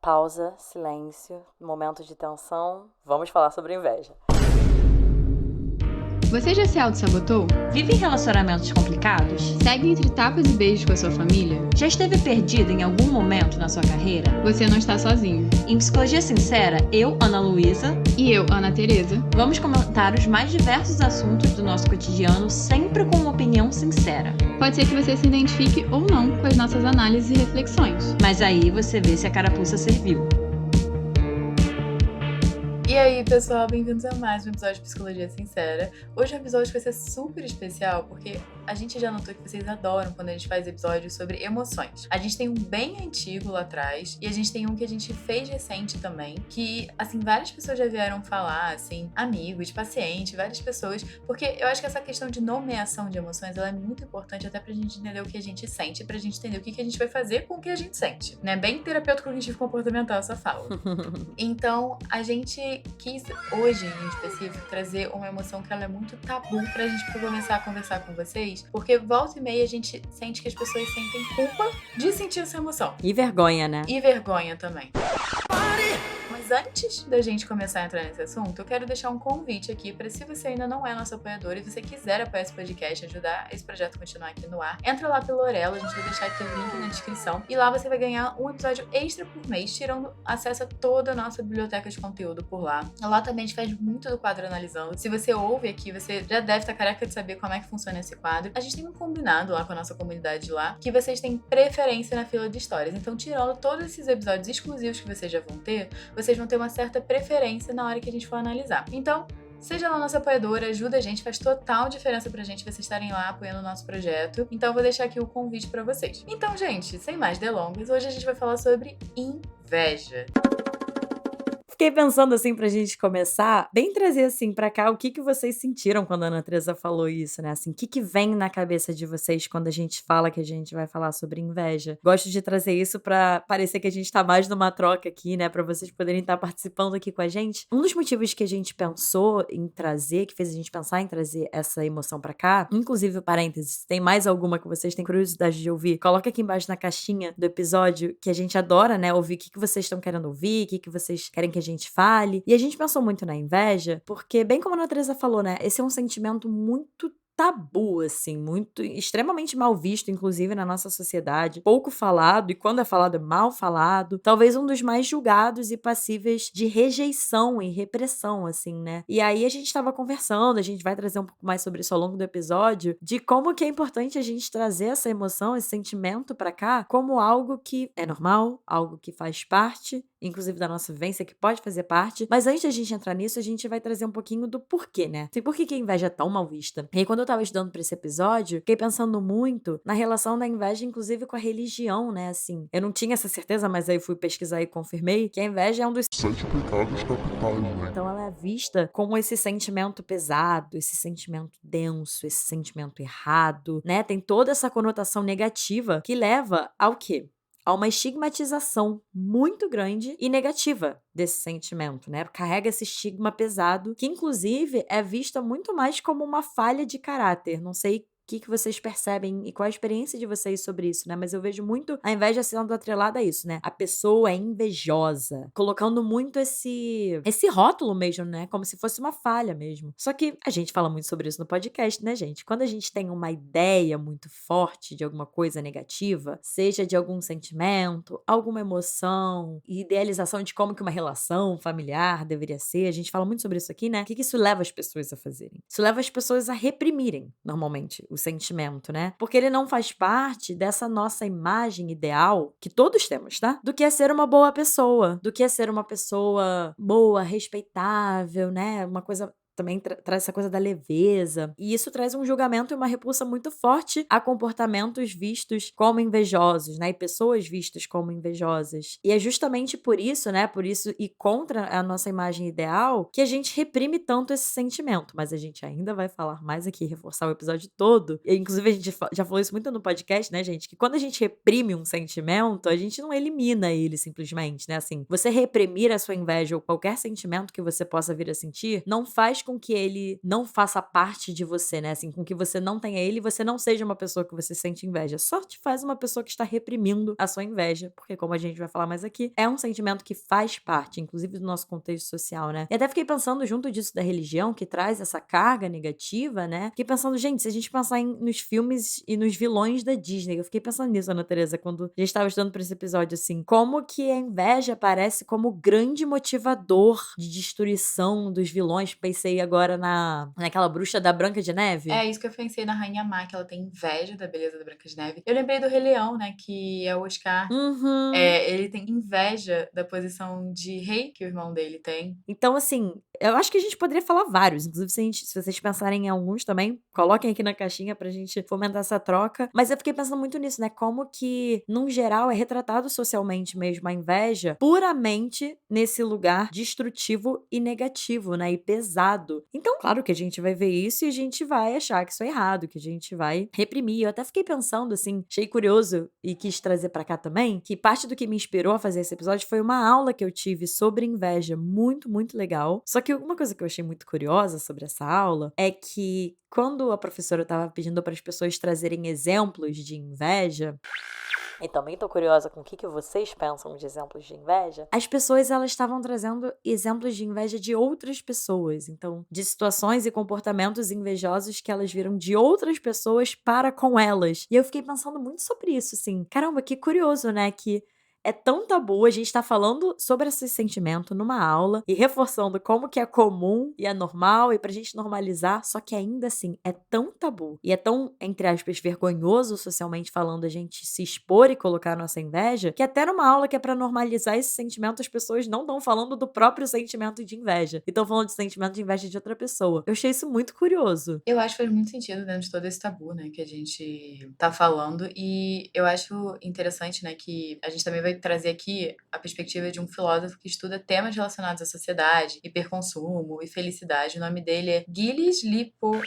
Pausa, silêncio, momento de tensão. Vamos falar sobre inveja. Você já se auto-sabotou? Vive em relacionamentos complicados? Segue entre tapas e beijos com a sua família? Já esteve perdido em algum momento na sua carreira? Você não está sozinho. Em Psicologia Sincera, eu, Ana Luísa, E eu, Ana Tereza, vamos comentar os mais diversos assuntos do nosso cotidiano, sempre com uma opinião sincera. pode ser que você se identifique ou não com as nossas análises e reflexões. Mas aí você vê se a carapuça serviu. E aí, pessoal, bem-vindos a mais um episódio de Psicologia Sincera. Hoje é um episódio que vai ser super especial, porque a gente já notou que vocês adoram quando a gente faz episódios sobre emoções. A gente tem um bem antigo lá atrás, e a gente tem um que a gente fez recente também, que, assim, várias pessoas já vieram falar, assim, amigos, pacientes, várias pessoas, porque eu acho que essa questão de nomeação de emoções, ela é muito importante até pra gente entender o que a gente sente, pra gente entender o que a gente vai fazer com o que a gente sente, né? Bem terapeuta cognitivo comportamental essa fala. Então, a gente quis hoje, em específico, trazer uma emoção que ela é muito tabu pra gente começar a conversar com vocês, porque volta e meia a gente sente que as pessoas sentem culpa de sentir essa emoção. E vergonha, né? E vergonha também. Mas antes da gente começar a entrar nesse assunto, eu quero deixar um convite aqui para, se você ainda não é nosso apoiador e você quiser apoiar esse podcast, ajudar esse projeto a continuar aqui no ar, entra lá pelo Orelo, a gente vai deixar aqui o link na descrição, e lá você vai ganhar um episódio extra por mês, tirando acesso a toda a nossa biblioteca de conteúdo por lá. Lá também a gente faz muito do quadro analisando. Se você ouve aqui, você já deve estar careca de saber como é que funciona esse quadro. A gente tem um combinado lá com a nossa comunidade lá, que vocês têm preferência na fila de histórias. Então, tirando todos esses episódios exclusivos que vocês já vão ter, vocês vão ter uma certa preferência na hora que a gente for analisar. Então, seja lá nossa apoiadora, ajuda a gente, faz total diferença pra gente vocês estarem lá apoiando o nosso projeto. Então, eu vou deixar aqui o convite pra vocês. Então, gente, sem mais delongas, hoje a gente vai falar sobre inveja. Fiquei pensando assim pra gente começar, bem trazer assim pra cá o que vocês sentiram quando a Ana Teresa falou isso, né? Assim, o que vem na cabeça de vocês quando a gente fala que a gente vai falar sobre inveja? Gosto de trazer isso pra parecer que a gente tá mais numa troca aqui, né? Pra vocês poderem estar participando aqui com a gente. Um dos motivos que a gente pensou em trazer, que fez a gente pensar em trazer essa emoção pra cá, inclusive, parênteses, tem mais alguma que vocês têm curiosidade de ouvir? Coloca aqui embaixo na caixinha do episódio, que a gente adora, né? Ouvir o que vocês estão querendo ouvir, o que vocês querem que a gente fale. E a gente pensou muito na inveja, porque, bem como a Ana Teresa falou, né? Esse é um sentimento muito tabu, assim, muito, extremamente mal visto, inclusive na nossa sociedade, pouco falado, e quando é falado é mal falado, talvez um dos mais julgados e passíveis de rejeição e repressão, assim, né? E aí a gente tava conversando, a gente vai trazer um pouco mais sobre isso ao longo do episódio, de como que é importante a gente trazer essa emoção, esse sentimento pra cá, como algo que é normal, algo que faz parte, inclusive da nossa vivência, que pode fazer parte. Mas antes da gente entrar nisso, a gente vai trazer um pouquinho do porquê, né? Assim, por que a inveja é tão mal vista? E aí, quando eu tava estudando pra esse episódio, fiquei pensando muito na relação da inveja, inclusive com a religião, né? Assim, eu não tinha essa certeza, mas aí fui pesquisar e confirmei que a inveja é um dos 7 pecados capitais, né? então ela é vista como esse sentimento pesado, esse sentimento denso, esse sentimento errado, né? Tem toda essa conotação negativa que leva ao quê? A uma estigmatização muito grande e negativa desse sentimento, né? Carrega esse estigma pesado, que inclusive é vista muito mais como uma falha de caráter. Não sei o que vocês percebem e qual a experiência de vocês sobre isso, né? Mas eu vejo muito a inveja sendo atrelada a isso, né? A pessoa é invejosa, colocando muito esse rótulo mesmo, né? Como se fosse uma falha mesmo. Só que a gente fala muito sobre isso no podcast, né, gente? Quando a gente tem uma ideia muito forte de alguma coisa negativa, seja de algum sentimento, alguma emoção, idealização de como que uma relação familiar deveria ser, a gente fala muito sobre isso aqui, né? O que isso leva as pessoas a fazerem? Isso leva as pessoas a reprimirem, normalmente, o sentimento, né? Porque ele não faz parte dessa nossa imagem ideal, que todos temos, tá? Do que é ser uma boa pessoa, do que é ser uma pessoa boa, respeitável, né? Uma coisa também traz essa coisa da leveza. E isso traz um julgamento e uma repulsa muito forte a comportamentos vistos como invejosos, né? E pessoas vistas como invejosas. E é justamente por isso, né? Por isso e contra a nossa imagem ideal que a gente reprime tanto esse sentimento. Mas a gente ainda vai falar mais aqui, reforçar o episódio todo. E, inclusive, a gente já falou isso muito no podcast, né, gente? Que quando a gente reprime um sentimento, a gente não elimina ele simplesmente, né? Assim, você reprimir a sua inveja ou qualquer sentimento que você possa vir a sentir, não faz com que ele não faça parte de você, né? Assim, com que você não tenha ele e você não seja uma pessoa que você sente inveja. Só te faz uma pessoa que está reprimindo a sua inveja, porque como a gente vai falar mais aqui, é um sentimento que faz parte, inclusive, do nosso contexto social, né? E até fiquei pensando junto disso da religião, que traz essa carga negativa, né? Fiquei pensando, gente, se a gente pensar nos filmes e nos vilões da Disney, eu fiquei pensando nisso, Ana Teresa, quando a gente estava estudando pra esse episódio, assim, como que a inveja aparece como grande motivador de destruição dos vilões. Pensei agora naquela bruxa da Branca de Neve. É isso que eu pensei na Rainha Má, que ela tem inveja da beleza da Branca de Neve. Eu lembrei do Rei Leão, né, que é o Oscar. Uhum. Ele tem inveja da posição de rei que o irmão dele tem. Então, assim, eu acho que a gente poderia falar vários. Inclusive, se vocês pensarem em alguns também, coloquem aqui na caixinha pra gente fomentar essa troca. Mas eu fiquei pensando muito nisso, né? Como que, num geral, é retratado socialmente mesmo a inveja puramente nesse lugar destrutivo e negativo, né? E pesado. Então, claro que a gente vai ver isso e a gente vai achar que isso é errado, que a gente vai reprimir. Eu até fiquei pensando, assim, achei curioso e quis trazer pra cá também, que parte do que me inspirou a fazer esse episódio foi uma aula que eu tive sobre inveja, muito, muito legal. Só que uma coisa que eu achei muito curiosa sobre essa aula é que quando a professora estava pedindo para as pessoas trazerem exemplos de inveja, e também tô curiosa com o que vocês pensam de exemplos de inveja. As pessoas, elas estavam trazendo exemplos de inveja de outras pessoas. Então, de situações e comportamentos invejosos que elas viram de outras pessoas para com elas. E eu fiquei pensando muito sobre isso, assim. Caramba, que curioso, né? Que é tão tabu, a gente tá falando sobre esse sentimento numa aula e reforçando como que é comum e é normal e pra gente normalizar, só que ainda assim é tão tabu e é tão, entre aspas, vergonhoso socialmente falando a gente se expor e colocar a nossa inveja, que até numa aula que é pra normalizar esse sentimento, as pessoas não estão falando do próprio sentimento de inveja, e estão falando de sentimento de inveja de outra pessoa. Eu achei isso muito curioso. Eu acho que faz muito sentido dentro de todo esse tabu, né, que a gente tá falando. E eu acho interessante, né, que a gente também vai trazer aqui a perspectiva de um filósofo que estuda temas relacionados à sociedade, hiperconsumo e felicidade. O nome dele é Gilles Lipo...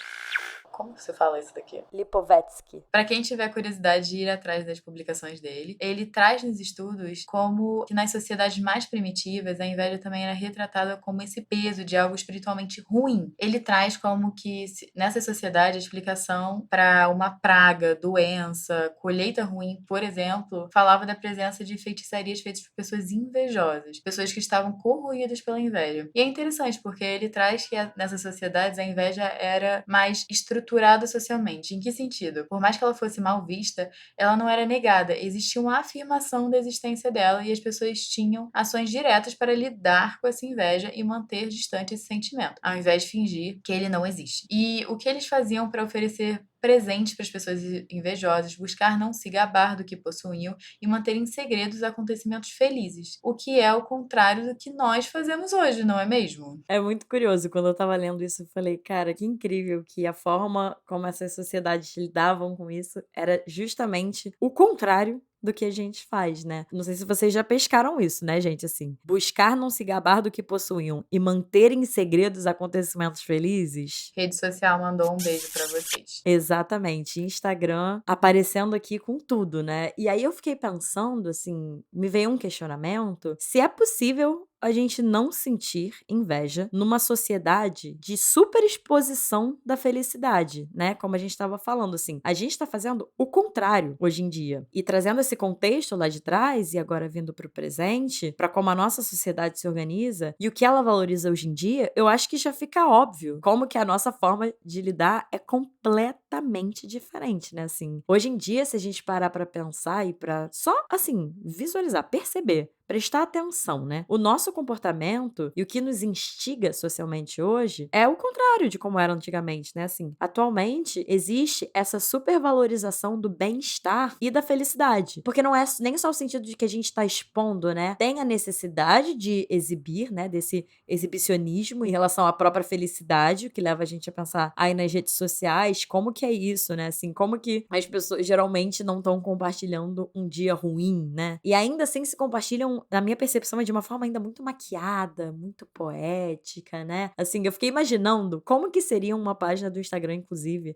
Como você fala isso daqui? Lipovetsky. Para quem tiver curiosidade de ir atrás das publicações dele, ele traz nos estudos como que nas sociedades mais primitivas a inveja também era retratada como esse peso de algo espiritualmente ruim. Ele traz como que nessa sociedade a explicação para uma praga, doença, colheita ruim, por exemplo, falava da presença de feitiçarias feitas por pessoas invejosas, pessoas que estavam corroídas pela inveja. E é interessante porque ele traz que nessas sociedades a inveja era mais estruturada socialmente. Em que sentido? Por mais que ela fosse mal vista, ela não era negada. Existia uma afirmação da existência dela e as pessoas tinham ações diretas para lidar com essa inveja e manter distante esse sentimento, ao invés de fingir que ele não existe. E o que eles faziam para oferecer presentes para as pessoas invejosas, buscar não se gabar do que possuíam e manter em segredo os acontecimentos felizes, o que é o contrário do que nós fazemos hoje, não é mesmo? É muito curioso, quando eu tava lendo isso, eu falei, cara, que incrível que a forma como essas sociedades lidavam com isso era justamente o contrário do que a gente faz, né? Não sei se vocês já pescaram isso, né, gente? Assim, buscar não se gabar do que possuíam e manter em segredo os acontecimentos felizes. Rede social mandou um beijo para vocês. Exatamente. Instagram aparecendo aqui com tudo, né? E aí eu fiquei pensando, assim, me veio um questionamento, se é possível a gente não sentir inveja numa sociedade de superexposição da felicidade, né? Como a gente estava falando, assim, a gente está fazendo o contrário hoje em dia. E trazendo esse contexto lá de trás e agora vindo para o presente, para como a nossa sociedade se organiza e o que ela valoriza hoje em dia, eu acho que já fica óbvio como que a nossa forma de lidar é completamente diferente, né? Assim, hoje em dia, se a gente parar para pensar e para só, assim, visualizar, perceber, prestar atenção, né? O nosso comportamento e o que nos instiga socialmente hoje é o contrário de como era antigamente, né? Assim, atualmente existe essa supervalorização do bem-estar e da felicidade. Porque não é nem só o sentido de que a gente tá expondo, né? Tem a necessidade de exibir, né? Desse exibicionismo em relação à própria felicidade, o que leva a gente a pensar aí nas redes sociais, como que é isso, né? Assim, como que as pessoas geralmente não estão compartilhando um dia ruim, né? E ainda assim se compartilham, na minha percepção, é de uma forma ainda muito maquiada, muito poética, né? Assim, eu fiquei imaginando como que seria uma página do Instagram, inclusive.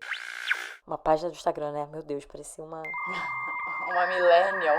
Uma página do Instagram, né? Meu Deus, parecia uma... Uma millennial.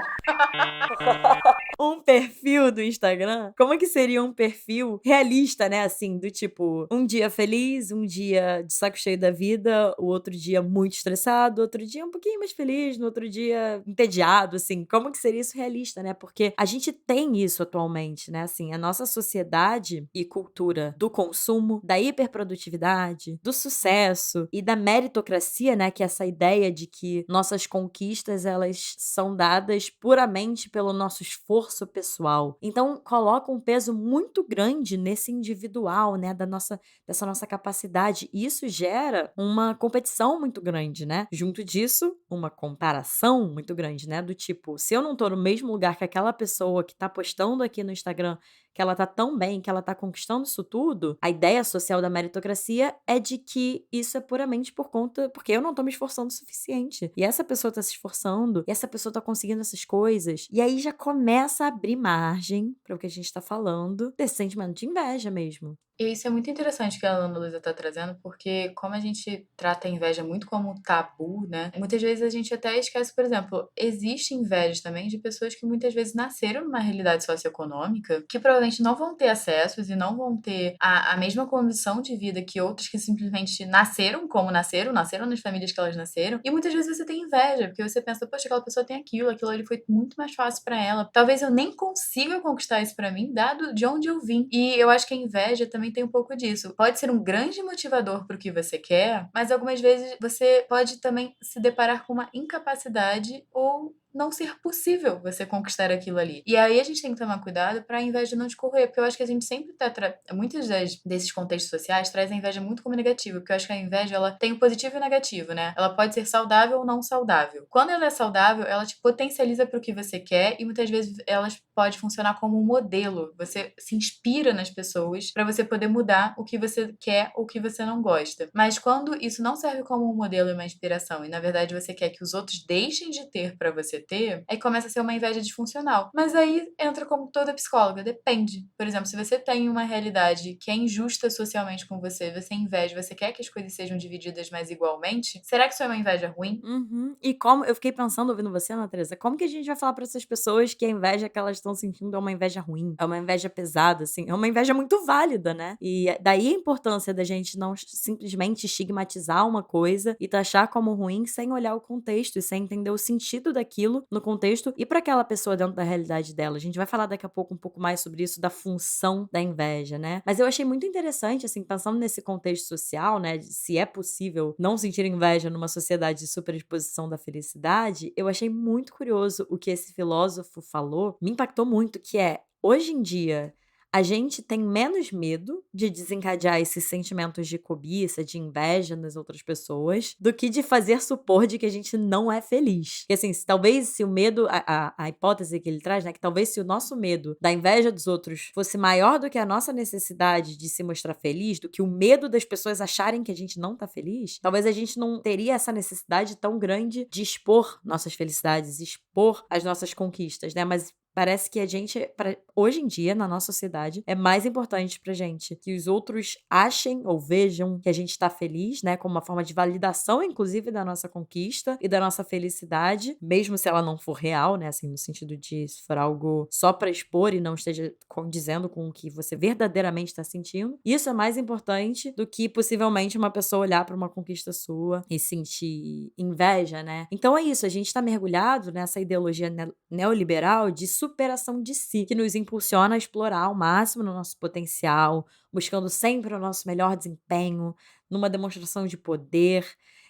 Um perfil do Instagram, como é que seria um perfil realista, né? Assim, do tipo, um dia feliz, um dia de saco cheio da vida, o outro dia muito estressado, outro dia um pouquinho mais feliz, no outro dia entediado, assim. Como que seria isso realista, né? Porque a gente tem isso atualmente, né? Assim, a nossa sociedade e cultura do consumo, da hiperprodutividade, do sucesso e da meritocracia, né? Que é essa ideia de que nossas conquistas, elas são dadas puramente pelo nosso esforço pessoal. Então, coloca um peso muito grande nesse individual, né? Dessa nossa capacidade. E isso gera uma competição muito grande, né? Junto disso, uma comparação muito grande, né? Do tipo, se eu não tô no mesmo lugar que aquela pessoa que tá postando aqui no Instagram que ela tá tão bem, que ela tá conquistando isso tudo, a ideia social da meritocracia é de que isso é puramente porque eu não tô me esforçando o suficiente. E essa pessoa tá se esforçando, e essa pessoa tá conseguindo essas coisas. E aí já começa a abrir margem para o que a gente tá falando, desse sentimento de inveja mesmo. E isso é muito interessante que a Ana Luísa tá trazendo, porque como a gente trata a inveja muito como um tabu, né? Muitas vezes a gente até esquece, por exemplo, existe inveja também de pessoas que muitas vezes nasceram numa realidade socioeconômica, que provavelmente não vão ter acessos e não vão ter a mesma condição de vida que outras que simplesmente nasceram como nasceram nas famílias que elas nasceram. E muitas vezes você tem inveja, porque você pensa, poxa, aquela pessoa tem aquilo ali foi muito mais fácil pra ela. Talvez eu nem consiga conquistar isso pra mim, dado de onde eu vim. E eu acho que a inveja também tem um pouco disso. Pode ser um grande motivador pro que você quer, mas algumas vezes você pode também se deparar com uma incapacidade ou não ser possível você conquistar aquilo ali. E aí a gente tem que tomar cuidado pra inveja não te corroer, porque eu acho que a gente sempre tá muitos desses contextos sociais traz a inveja muito como negativa, porque eu acho que a inveja ela tem o positivo e o negativo, né? Ela pode ser saudável ou não saudável. Quando ela é saudável, ela te potencializa pro que você quer e muitas vezes ela pode funcionar como um modelo. Você se inspira nas pessoas pra você poder mudar o que você quer ou o que você não gosta. Mas quando isso não serve como um modelo e uma inspiração e na verdade você quer que os outros deixem de ter pra você ter, aí começa a ser uma inveja disfuncional. Mas aí entra como toda psicóloga, depende. Por exemplo, se você tem uma realidade que é injusta socialmente com você inveja, você quer que as coisas sejam divididas mais igualmente, será que isso é uma inveja ruim? Uhum. E como eu fiquei pensando ouvindo você, Ana Teresa, como que a gente vai falar pra essas pessoas que a inveja que elas estão sentindo é uma inveja ruim, é uma inveja pesada, assim, é uma inveja muito válida, né? E daí a importância da gente não simplesmente estigmatizar uma coisa e taxar como ruim sem olhar o contexto e sem entender o sentido daquilo no contexto e pra aquela pessoa dentro da realidade dela. A gente vai falar daqui a pouco um pouco mais sobre isso, da função da inveja, né? Mas eu achei muito interessante, assim, pensando nesse contexto social, né, de se é possível não sentir inveja numa sociedade de superexposição da felicidade, eu achei muito curioso o que esse filósofo falou, me impactou muito, que é, hoje em dia, a gente tem menos medo de desencadear esses sentimentos de cobiça, de inveja nas outras pessoas, do que de fazer supor de que a gente não é feliz. Porque assim, talvez se o medo, a hipótese que ele traz, né, que talvez se o nosso medo da inveja dos outros fosse maior do que a nossa necessidade de se mostrar feliz, do que o medo das pessoas acharem que a gente não tá feliz, talvez a gente não teria essa necessidade tão grande de expor nossas felicidades, expor as nossas conquistas, né? Mas parece que a gente, hoje em dia, na nossa sociedade, é mais importante pra gente que os outros achem ou vejam que a gente tá feliz, né? Como uma forma de validação, inclusive, da nossa conquista e da nossa felicidade, mesmo se ela não for real, né? Assim, no sentido de se for algo só pra expor e não esteja condizendo com o que você verdadeiramente tá sentindo. Isso é mais importante do que, possivelmente, uma pessoa olhar pra uma conquista sua e sentir inveja, né? Então é isso, a gente tá mergulhado nessa ideologia neoliberal de superação de si, que nos impulsiona a explorar ao máximo no nosso potencial, buscando sempre o nosso melhor desempenho, numa demonstração de poder.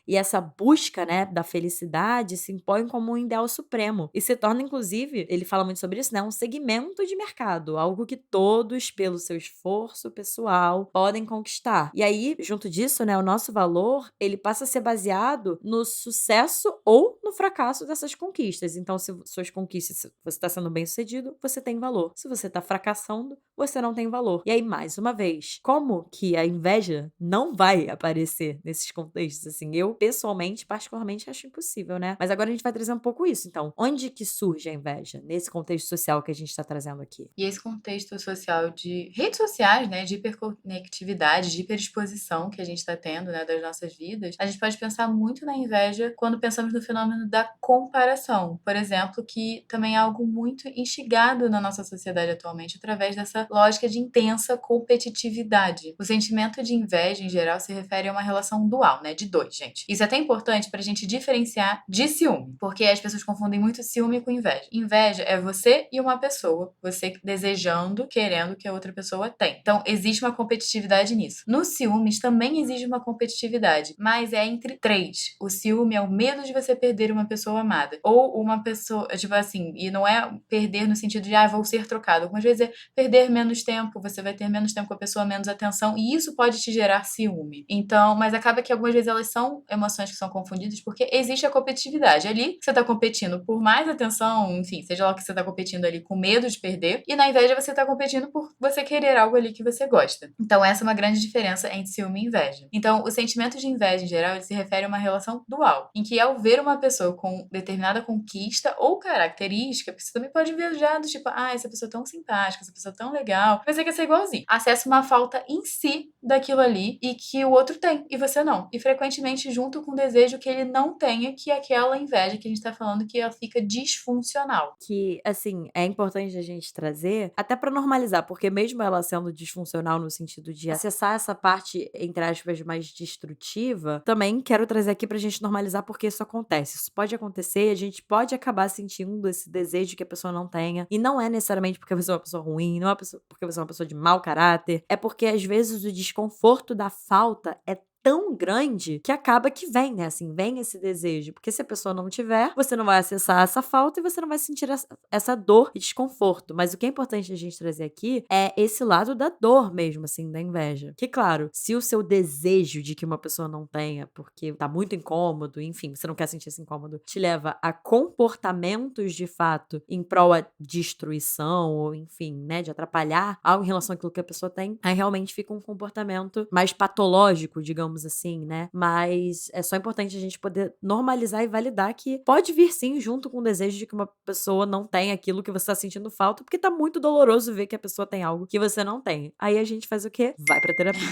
E essa busca, né, da felicidade se impõe como um ideal supremo e se torna, inclusive, ele fala muito sobre isso, né, um segmento de mercado, algo que todos, pelo seu esforço pessoal, podem conquistar. E aí, junto disso, né, o nosso valor, ele passa a ser baseado no sucesso ou no fracasso dessas conquistas. Então, se suas conquistas, você está sendo bem-sucedido, você tem valor. Se você está fracassando, você não tem valor. E aí, mais uma vez, como que a inveja não vai aparecer nesses contextos? Assim, eu eu, pessoalmente, particularmente, acho impossível, né? Mas agora a gente vai trazer um pouco isso. Então, onde que surge a inveja? Nesse contexto social que a gente tá trazendo aqui. E esse contexto social de redes sociais, né, de hiperconectividade, de hiperexposição que a gente está tendo, né, das nossas vidas, a gente pode pensar muito na inveja quando pensamos no fenômeno da comparação, por exemplo, que também é algo muito instigado na nossa sociedade atualmente através dessa lógica de intensa competitividade. O sentimento de inveja, em geral, se refere a uma relação dual, né, de dois, gente. Isso é até importante para a gente diferenciar de ciúme, porque as pessoas confundem muito ciúme com inveja. Inveja é você e uma pessoa, você desejando, querendo que a outra pessoa tenha. Então, existe uma competitividade nisso. No ciúmes também existe uma competitividade, mas é entre três. O ciúme é o medo de você perder uma pessoa amada. Ou uma pessoa, tipo assim, e não é perder no sentido de, vou ser trocado. Algumas vezes é perder menos tempo, você vai ter menos tempo com a pessoa, menos atenção, e isso pode te gerar ciúme. Então, mas acaba que algumas vezes elas são emoções que são confundidas porque existe a competitividade. Ali, você tá competindo por mais atenção, enfim, seja lá o que você tá competindo ali com medo de perder, e na inveja você tá competindo por você querer algo ali que você gosta. Então, essa é uma grande diferença entre ciúme e inveja. Então, o sentimento de inveja, em geral, ele se refere a uma relação dual, em que ao ver uma pessoa com determinada conquista ou característica, porque você também pode invejar do tipo, essa pessoa é tão simpática, essa pessoa é tão legal, você quer ser igualzinho. Acessa uma falta em si daquilo ali e que o outro tem, e você não. E frequentemente junto com o desejo que ele não tenha, que é aquela inveja que a gente tá falando que ela fica disfuncional. Que, assim, é importante a gente trazer, até pra normalizar, porque mesmo ela sendo disfuncional no sentido de acessar essa parte, entre aspas, mais destrutiva, também quero trazer aqui pra gente normalizar porque isso acontece. Isso pode acontecer, a gente pode acabar sentindo esse desejo que a pessoa não tenha, e não é necessariamente porque você é uma pessoa ruim, não é porque você é uma pessoa de mau caráter, é porque às vezes o desconforto da falta é tão grande que acaba que vem, né, assim, vem esse desejo, porque se a pessoa não tiver, você não vai acessar essa falta e você não vai sentir essa dor e desconforto, mas o que é importante a gente trazer aqui é esse lado da dor mesmo, assim, da inveja, que claro, se o seu desejo de que uma pessoa não tenha, porque tá muito incômodo, enfim, você não quer sentir esse incômodo, te leva a comportamentos de fato em prol a destruição, ou enfim, né, de atrapalhar algo em relação àquilo que a pessoa tem, aí realmente fica um comportamento mais patológico, digamos assim, né? Mas é só importante a gente poder normalizar e validar que pode vir sim junto com o desejo de que uma pessoa não tenha aquilo que você tá sentindo falta, porque tá muito doloroso ver que a pessoa tem algo que você não tem. Aí a gente faz o quê? Vai pra terapia.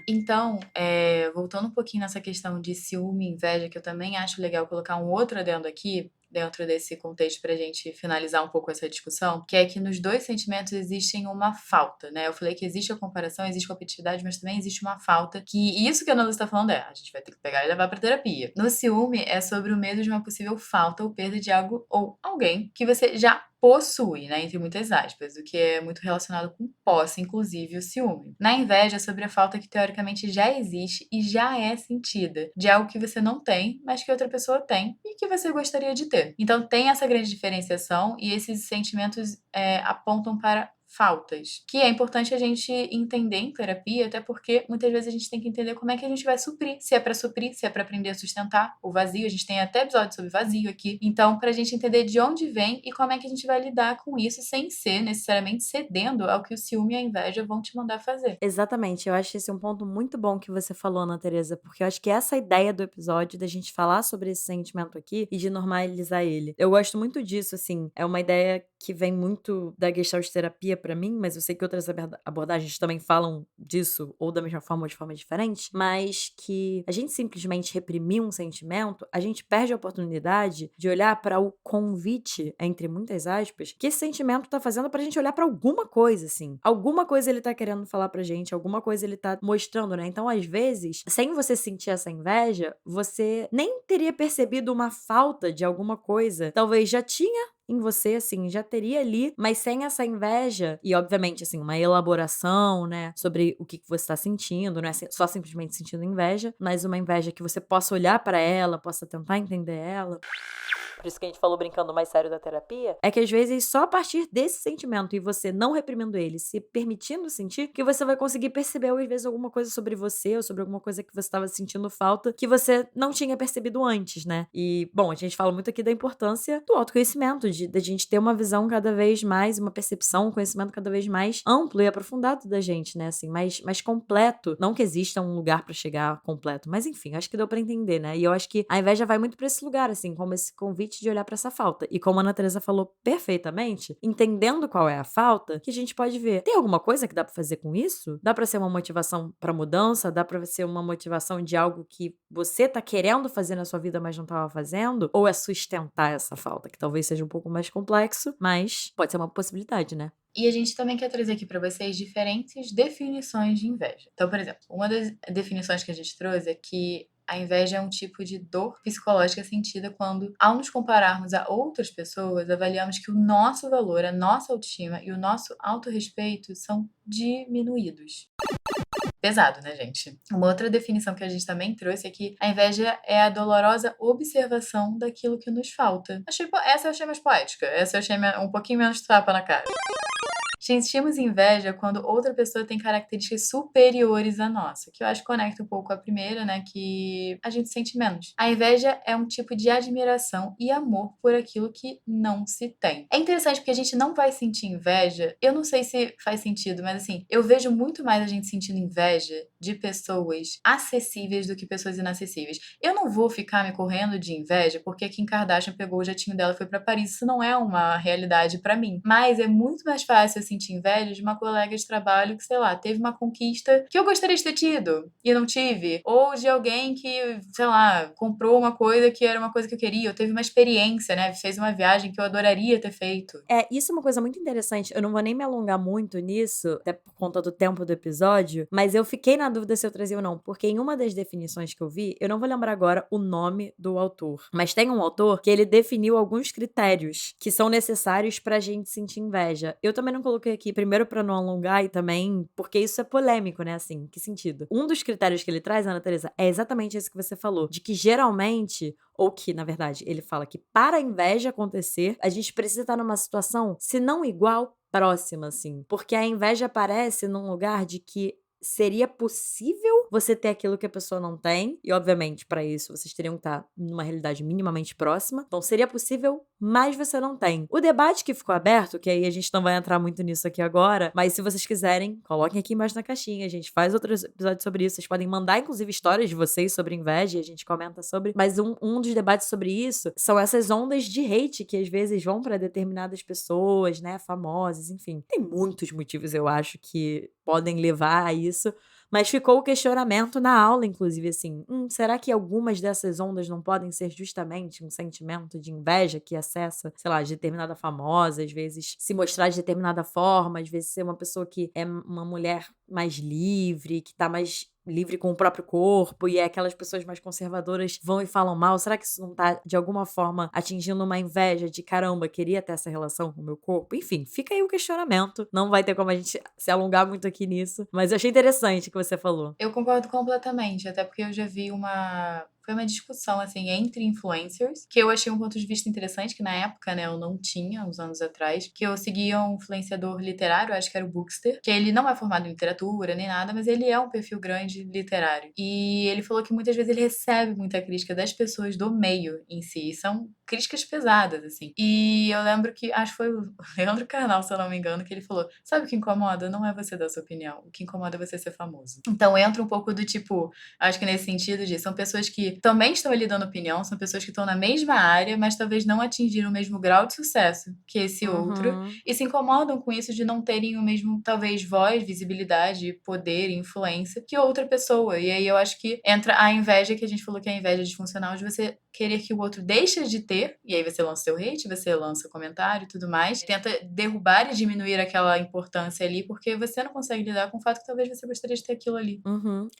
Então, voltando um pouquinho nessa questão de ciúme e inveja, que eu também acho legal colocar um outro adendo aqui, dentro desse contexto pra gente finalizar um pouco essa discussão, que é que nos dois sentimentos existem uma falta, né? Eu falei que existe a comparação, existe a competitividade, mas também existe uma falta, que isso que a Ana Lúcia tá falando a gente vai ter que pegar e levar pra terapia. No ciúme, é sobre o medo de uma possível falta ou perda de algo ou alguém que você já possui, né, entre muitas aspas, o que é muito relacionado com posse, inclusive o ciúme. Na inveja, é sobre a falta que teoricamente já existe e já é sentida, de algo que você não tem, mas que outra pessoa tem e que você gostaria de ter. Então tem essa grande diferenciação e esses sentimentos apontam para faltas, que é importante a gente entender em terapia, até porque muitas vezes a gente tem que entender como é que a gente vai suprir, se é pra aprender a sustentar o vazio, a gente tem até episódio sobre vazio aqui, então pra gente entender de onde vem e como é que a gente vai lidar com isso sem ser necessariamente cedendo ao que o ciúme e a inveja vão te mandar fazer. Exatamente, eu acho esse um ponto muito bom que você falou, Ana Teresa, porque eu acho que essa ideia do episódio, da gente falar sobre esse sentimento aqui e de normalizar ele. Eu gosto muito disso, assim, é uma ideia que vem muito da Gestalt terapia pra mim, mas eu sei que outras abordagens também falam disso, ou da mesma forma ou de forma diferente, mas que a gente simplesmente reprimir um sentimento, a gente perde a oportunidade de olhar pra o convite, entre muitas aspas, que esse sentimento tá fazendo pra gente olhar pra alguma coisa, assim. Alguma coisa ele tá querendo falar pra gente, alguma coisa ele tá mostrando, né? Então, às vezes, sem você sentir essa inveja, você nem teria percebido uma falta de alguma coisa. Talvez já tinha em você, assim, já teria ali, mas sem essa inveja e, obviamente, assim, uma elaboração, né, sobre o que você tá sentindo, não é só simplesmente sentindo inveja, mas uma inveja que você possa olhar pra ela, possa tentar entender ela. por isso que a gente falou brincando mais sério da terapia, é que às vezes só a partir desse sentimento e você não reprimindo ele, se permitindo sentir, que você vai conseguir perceber às vezes alguma coisa sobre você ou sobre alguma coisa que você estava sentindo falta que você não tinha percebido antes, né? E, bom, a gente fala muito aqui da importância do autoconhecimento, de gente ter uma visão cada vez mais, uma percepção, um conhecimento cada vez mais amplo e aprofundado da gente, né? Assim, mais completo. Não que exista um lugar pra chegar completo, mas enfim, acho que deu pra entender, né? E eu acho que a inveja vai muito pra esse lugar, assim, como esse convite de olhar pra essa falta. E como a Ana Teresa falou perfeitamente, entendendo qual é a falta, que a gente pode ver, tem alguma coisa que dá pra fazer com isso? Dá pra ser uma motivação pra mudança? Dá pra ser uma motivação de algo que você tá querendo fazer na sua vida, mas não tava fazendo? Ou é sustentar essa falta, que talvez seja um pouco mais complexo, mas pode ser uma possibilidade, né? E a gente também quer trazer aqui para vocês diferentes definições de inveja. Então, por exemplo, uma das definições que a gente trouxe é que a inveja é um tipo de dor psicológica sentida quando, ao nos compararmos a outras pessoas, avaliamos que o nosso valor, a nossa autoestima e o nosso autorrespeito são diminuídos. Pesado, né, gente? Uma outra definição que a gente também trouxe é que a inveja é a dolorosa observação daquilo que nos falta. Essa eu achei mais poética. Essa eu achei um pouquinho menos tapa na cara. Sentimos inveja quando outra pessoa tem características superiores à nossa, que eu acho que conecta um pouco com a primeira, né, que a gente sente menos. A inveja é um tipo de admiração e amor por aquilo que não se tem. É interessante porque a gente não vai sentir inveja, eu não sei se faz sentido, mas assim, eu vejo muito mais a gente sentindo inveja de pessoas acessíveis do que pessoas inacessíveis. Eu não vou ficar me correndo de inveja porque a Kim Kardashian pegou o jatinho dela e foi pra Paris. Isso não é uma realidade pra mim. Mas é muito mais fácil eu sentir inveja de uma colega de trabalho que, sei lá, teve uma conquista que eu gostaria de ter tido e não tive. Ou de alguém que, sei lá, comprou uma coisa que era uma coisa que eu queria. Ou teve uma experiência, né? Fez uma viagem que eu adoraria ter feito. Isso é uma coisa muito interessante. Eu não vou nem me alongar muito nisso, até por conta do tempo do episódio, mas eu fiquei na dúvida se eu trazia ou não, porque em uma das definições que eu vi, eu não vou lembrar agora o nome do autor, mas tem um autor que ele definiu alguns critérios que são necessários pra gente sentir inveja. Eu também não coloquei aqui, primeiro pra não alongar e também porque isso é polêmico, né, assim, que sentido? Um dos critérios que ele traz, Ana Teresa, é exatamente esse que você falou, de que geralmente, ou que, na verdade, ele fala que para a inveja acontecer, a gente precisa estar numa situação, se não igual, próxima, assim. Porque a inveja aparece num lugar de que seria possível você ter aquilo que a pessoa não tem, e obviamente para isso vocês teriam que estar numa realidade minimamente próxima, então seria possível, mas você não tem. O debate que ficou aberto, que aí a gente não vai entrar muito nisso aqui agora, mas se vocês quiserem, coloquem aqui embaixo na caixinha, a gente faz outros episódios sobre isso, vocês podem mandar inclusive histórias de vocês sobre inveja e a gente comenta sobre, mas um dos debates sobre isso são essas ondas de hate que às vezes vão para determinadas pessoas, né, famosas, enfim. Tem muitos motivos, eu acho, que podem levar a isso, mas ficou o questionamento na aula, inclusive, assim, será que algumas dessas ondas não podem ser justamente um sentimento de inveja que acessa, sei lá, de determinada famosa, às vezes se mostrar de determinada forma, às vezes ser uma pessoa que é uma mulher mais livre, que tá mais livre com o próprio corpo, e aquelas pessoas mais conservadoras vão e falam mal. Será que isso não tá, de alguma forma, atingindo uma inveja de caramba, queria ter essa relação com o meu corpo? Enfim, fica aí o questionamento. Não vai ter como a gente se alongar muito aqui nisso, mas eu achei interessante o que você falou. Eu concordo completamente, até porque eu já vi foi uma discussão, assim, entre influencers, que eu achei um ponto de vista interessante, que na época, né, eu não tinha, uns anos atrás, que eu seguia um influenciador literário, acho que era o Bookster, que ele não é formado em literatura nem nada, mas ele é um perfil grande literário. E ele falou que muitas vezes ele recebe muita crítica das pessoas do meio em si, e são críticas pesadas, assim. E eu lembro que, acho que foi o Leandro Carnal, se eu não me engano, que ele falou, sabe o que incomoda? Não é você dar sua opinião, o que incomoda é você ser famoso. Então entra um pouco do tipo, acho que nesse sentido de, são pessoas que também estão ali dando opinião, são pessoas que estão na mesma área, mas talvez não atingiram o mesmo grau de sucesso que esse outro, e se incomodam com isso de não terem o mesmo, talvez, voz, visibilidade, poder, influência que outra pessoa. E aí eu acho que entra a inveja, que a gente falou que é a inveja disfuncional, de você querer que o outro deixe de ter, e aí você lança seu hate, você lança comentário e tudo mais, tenta derrubar e diminuir aquela importância ali, porque você não consegue lidar com o fato que talvez você gostaria de ter aquilo ali.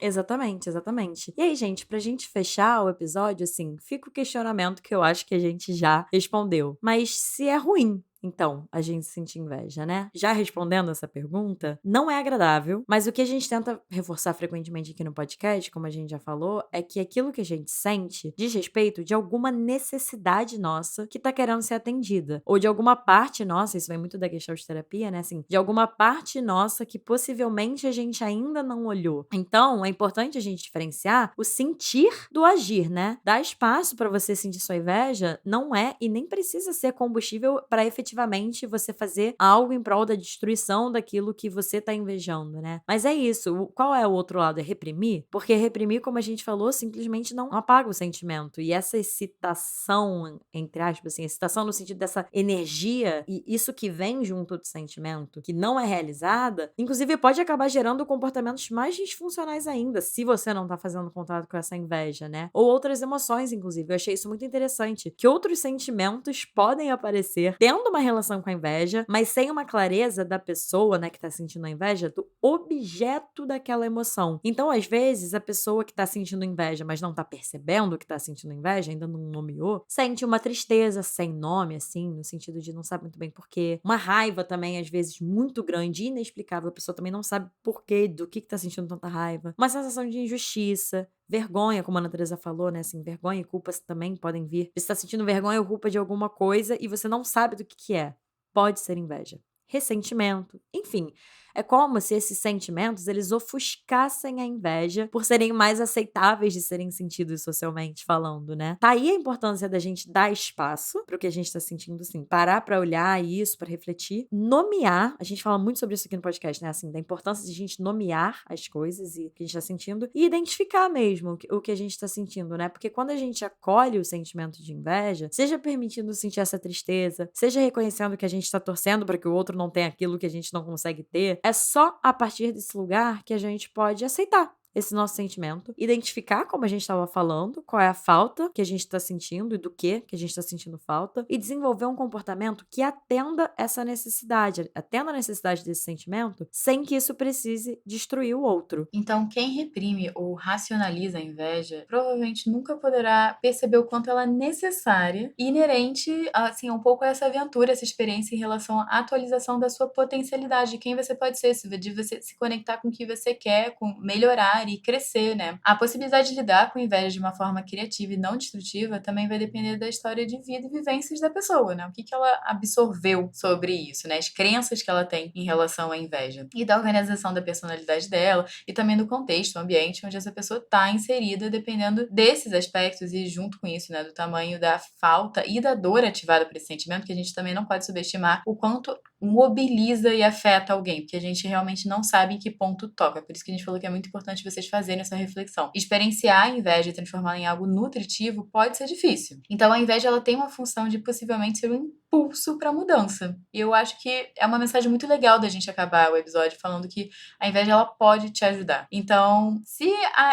Exatamente, exatamente. E aí, gente, pra gente fechar o episódio, assim, fica o questionamento que eu acho que a gente já respondeu. Mas se é ruim então, a gente sentir inveja, né? Já respondendo essa pergunta, não é agradável, mas o que a gente tenta reforçar frequentemente aqui no podcast, como a gente já falou, é que aquilo que a gente sente diz respeito de alguma necessidade nossa que tá querendo ser atendida, ou de alguma parte nossa, isso vem muito da Gestalt terapia, né? Assim, de alguma parte nossa que possivelmente a gente ainda não olhou. Então, é importante a gente diferenciar o sentir do agir, né? Dar espaço pra você sentir sua inveja não é e nem precisa ser combustível pra efetivamente você fazer algo em prol da destruição daquilo que você tá invejando, né? Mas é isso. Qual é o outro lado? É reprimir? Porque reprimir, como a gente falou, simplesmente não apaga o sentimento. E essa excitação, entre aspas, assim, excitação no sentido dessa energia e isso que vem junto do sentimento, que não é realizada, inclusive pode acabar gerando comportamentos mais disfuncionais ainda, se você não tá fazendo contato com essa inveja, né? Ou outras emoções, inclusive. Eu achei isso muito interessante. Que outros sentimentos podem aparecer tendo uma relação com a inveja, mas sem uma clareza da pessoa, né, que tá sentindo a inveja, do objeto daquela emoção. Então, às vezes, a pessoa que tá sentindo inveja, mas não tá percebendo que tá sentindo inveja, ainda não nomeou, sente uma tristeza sem nome, assim, no sentido de não sabe muito bem porquê. Uma raiva também, às vezes, muito grande e inexplicável. A pessoa também não sabe porquê, do que tá sentindo tanta raiva. Uma sensação de injustiça. Vergonha, como a Ana Teresa falou, né? Assim, vergonha e culpa também podem vir. Você tá sentindo vergonha ou culpa de alguma coisa e você não sabe do que é. Pode ser inveja. Ressentimento. Enfim, é como se esses sentimentos, eles ofuscassem a inveja por serem mais aceitáveis de serem sentidos socialmente falando, né? Tá aí a importância da gente dar espaço pro que a gente tá sentindo, sim. Parar pra olhar isso, pra refletir. Nomear. A gente fala muito sobre isso aqui no podcast, né? Assim, da importância de a gente nomear as coisas e o que a gente tá sentindo e identificar mesmo o que a gente tá sentindo, né? Porque quando a gente acolhe o sentimento de inveja, seja permitindo sentir essa tristeza, seja reconhecendo que a gente tá torcendo pra que o outro não tenha aquilo que a gente não consegue ter, é só a partir desse lugar que a gente pode aceitar esse nosso sentimento, identificar, como a gente estava falando, qual é a falta que a gente está sentindo e do que a gente está sentindo falta, e desenvolver um comportamento que atenda essa necessidade, atenda a necessidade desse sentimento, sem que isso precise destruir o outro. Então, quem reprime ou racionaliza a inveja provavelmente nunca poderá perceber o quanto ela é necessária e inerente, assim, um pouco a essa aventura, essa experiência em relação à atualização da sua potencialidade, de quem você pode ser, de você se conectar com o que você quer, com melhorar e crescer, né? A possibilidade de lidar com inveja de uma forma criativa e não destrutiva também vai depender da história de vida e vivências da pessoa, né? O que ela absorveu sobre isso, né? As crenças que ela tem em relação à inveja e da organização da personalidade dela e também do contexto, o ambiente onde essa pessoa está inserida, dependendo desses aspectos e junto com isso, né? Do tamanho da falta e da dor ativada por esse sentimento, que a gente também não pode subestimar o quanto mobiliza e afeta alguém, porque a gente realmente não sabe em que ponto toca. Por isso que a gente falou que é muito importante vocês fazerem essa reflexão. Experienciar a inveja e transformá-la em algo nutritivo pode ser difícil. Então a inveja ela tem uma função de possivelmente ser um impulso para mudança. E eu acho que é uma mensagem muito legal da gente acabar o episódio falando que a inveja ela pode te ajudar. Então, se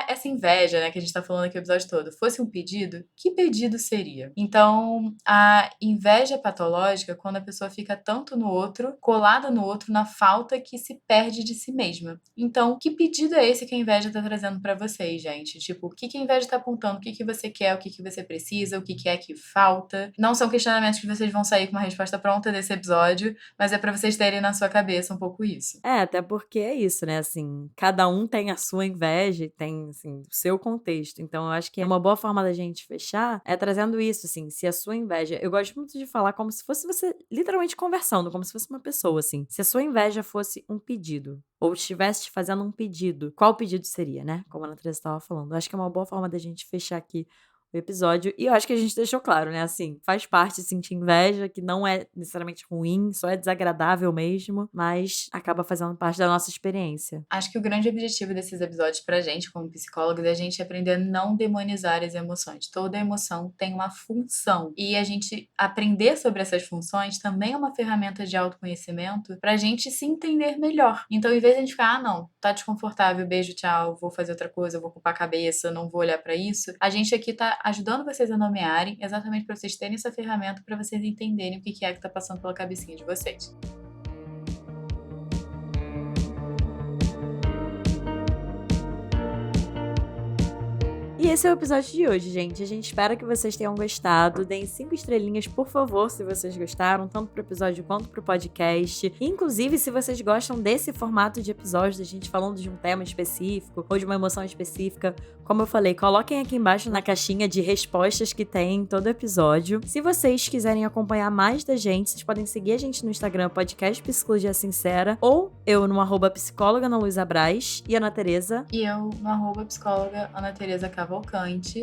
essa inveja, né, que a gente tá falando aqui o episódio todo, fosse um pedido, que pedido seria? Então, a inveja patológica, quando a pessoa fica tanto no outro, colada no outro, na falta que se perde de si mesma. Então, que pedido é esse que a inveja tá trazendo pra vocês, gente? Tipo, o que a inveja tá apontando? O que você quer? O que você precisa? O que é que falta? Não são questionamentos que vocês vão sair com uma resposta pronta desse episódio, mas é pra vocês terem na sua cabeça um pouco isso. É, até porque é isso, né? Assim, cada um tem a sua inveja e tem, assim, o seu contexto. Então, eu acho que uma boa forma da gente fechar é trazendo isso, assim, se a sua inveja. Eu gosto muito de falar como se fosse você literalmente conversando, como se fosse uma pessoa, assim. Se a sua inveja fosse um pedido, ou estivesse te fazendo um pedido, qual pedido seria, né? Como a Ana Teresa estava falando. Eu acho que é uma boa forma da gente fechar aqui o episódio. E eu acho que a gente deixou claro, né? Assim, faz parte sentir inveja, que não é necessariamente ruim, só é desagradável mesmo, mas acaba fazendo parte da nossa experiência. Acho que o grande objetivo desses episódios pra gente, como psicólogos, é a gente aprender a não demonizar as emoções. Toda emoção tem uma função. E a gente aprender sobre essas funções também é uma ferramenta de autoconhecimento pra gente se entender melhor. Então, em vez de a gente ficar, não, tá desconfortável, beijo, tchau, vou fazer outra coisa, vou ocupar a cabeça, não vou olhar pra isso, a gente aqui tá ajudando vocês a nomearem, exatamente para vocês terem essa ferramenta para vocês entenderem o que é que tá passando pela cabecinha de vocês. E esse é o episódio de hoje, gente. A gente espera que vocês tenham gostado. Deem 5 estrelinhas, por favor, se vocês gostaram, tanto pro episódio quanto pro podcast. Inclusive, se vocês gostam desse formato de episódio, da gente falando de um tema específico ou de uma emoção específica, como eu falei, coloquem aqui embaixo na caixinha de respostas que tem em todo episódio. Se vocês quiserem acompanhar mais da gente, vocês podem seguir a gente no Instagram, podcast Psicologia Sincera, ou eu no @psicóloga Ana Luísa Braz e Ana Tereza. E eu no @psicóloga Ana Tereza Cavalcante.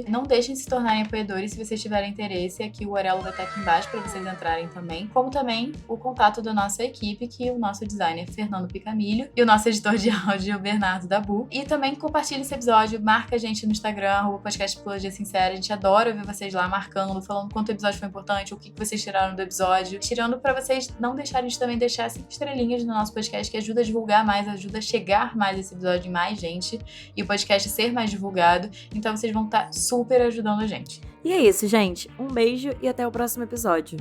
Não deixem de se tornarem apoiadores se vocês tiverem interesse. Aqui o URL vai estar aqui embaixo para vocês entrarem também. Como também o contato da nossa equipe, que o nosso designer é Fernando Picamilho e o nosso editor de áudio Bernardo Dabu. E também compartilhe esse episódio, marca a gente no Instagram, podcast Psicologia Sincera. A gente adora ver vocês lá marcando, falando quanto o episódio foi importante, o que vocês tiraram do episódio. Tirando para vocês não deixarem de também deixar 5 estrelinhas no nosso podcast, que ajuda a divulgar mais, ajuda a chegar mais esse episódio em mais gente e o podcast ser mais divulgado. Então vocês vão estar super ajudando a gente. E é isso, gente. Um beijo e até o próximo episódio.